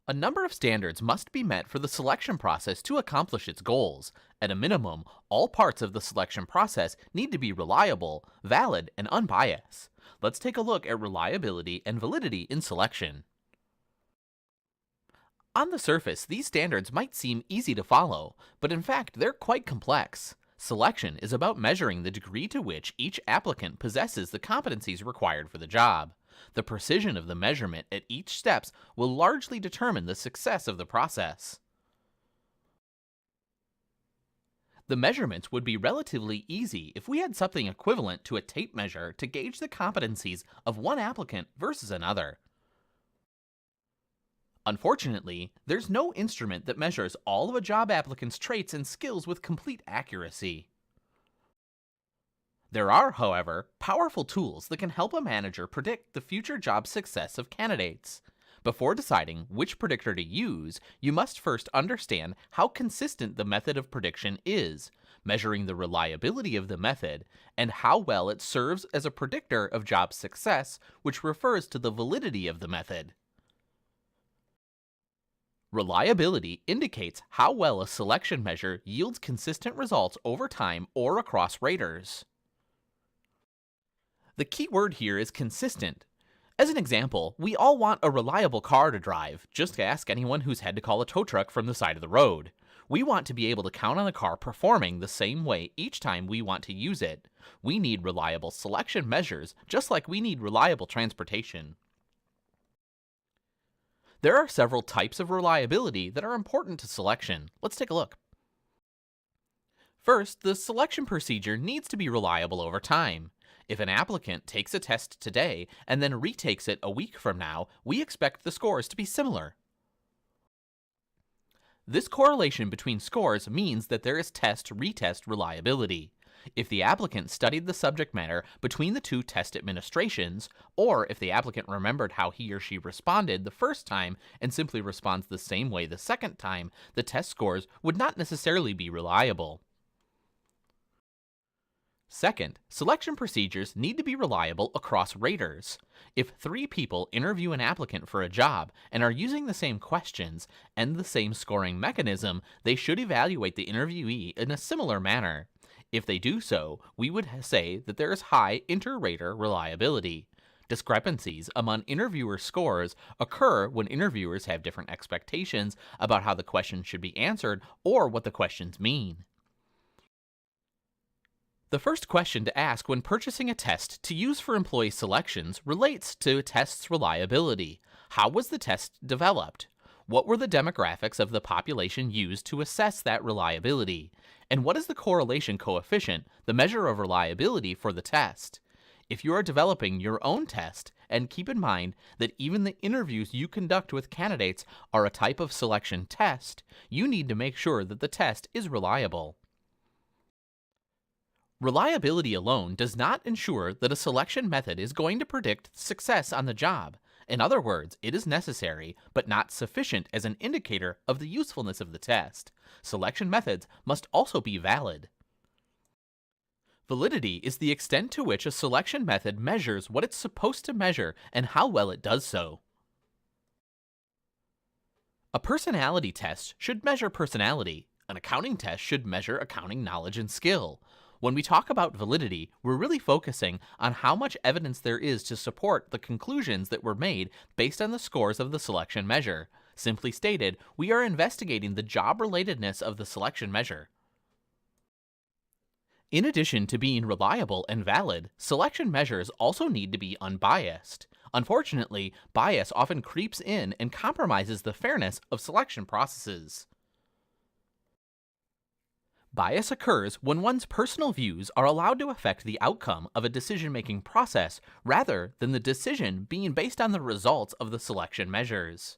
A number of standards must be met for the selection process to accomplish its goals. At a minimum, all parts of the selection process need to be reliable, valid, and unbiased. Let's take a look at reliability and validity in selection. On the surface, these standards might seem easy to follow, but in fact, they're quite complex. Selection is about measuring the degree to which each applicant possesses the competencies required for the job. The precision of the measurement at each step will largely determine the success of the process. The measurements would be relatively easy if we had something equivalent to a tape measure to gauge the competencies of one applicant versus another. Unfortunately, there's no instrument that measures all of a job applicant's traits and skills with complete accuracy. There are, however, powerful tools that can help a manager predict the future job success of candidates. Before deciding which predictor to use, you must first understand how consistent the method of prediction is, measuring the reliability of the method, and how well it serves as a predictor of job success, which refers to the validity of the method. Reliability indicates how well a selection measure yields consistent results over time or across raters. The key word here is consistent. As an example, we all want a reliable car to drive. Just ask anyone who's had to call a tow truck from the side of the road. We want to be able to count on the car performing the same way each time we want to use it. We need reliable selection measures, just like we need reliable transportation. There are several types of reliability that are important to selection. Let's take a look. First, the selection procedure needs to be reliable over time. If an applicant takes a test today and then retakes it a week from now, we expect the scores to be similar. This correlation between scores means that there is test-retest reliability. If the applicant studied the subject matter between the two test administrations, or if the applicant remembered how he or she responded the first time and simply responds the same way the second time, the test scores would not necessarily be reliable. Second, selection procedures need to be reliable across raters. If 3 people interview an applicant for a job and are using the same questions and the same scoring mechanism, they should evaluate the interviewee in a similar manner. If they do so, we would say that there is high inter-rater reliability. Discrepancies among interviewer scores occur when interviewers have different expectations about how the questions should be answered or what the questions mean. The first question to ask when purchasing a test to use for employee selections relates to a test's reliability. How was the test developed? What were the demographics of the population used to assess that reliability? And what is the correlation coefficient, the measure of reliability for the test? If you are developing your own test, and keep in mind that even the interviews you conduct with candidates are a type of selection test, you need to make sure that the test is reliable. Reliability alone does not ensure that a selection method is going to predict success on the job. In other words, it is necessary, but not sufficient as an indicator of the usefulness of the test. Selection methods must also be valid. Validity is the extent to which a selection method measures what it's supposed to measure and how well it does so. A personality test should measure personality. An accounting test should measure accounting knowledge and skill. When we talk about validity, we're really focusing on how much evidence there is to support the conclusions that were made based on the scores of the selection measure. Simply stated, we are investigating the job-relatedness of the selection measure. In addition to being reliable and valid, selection measures also need to be unbiased. Unfortunately, bias often creeps in and compromises the fairness of selection processes. Bias occurs when one's personal views are allowed to affect the outcome of a decision-making process rather than the decision being based on the results of the selection measures.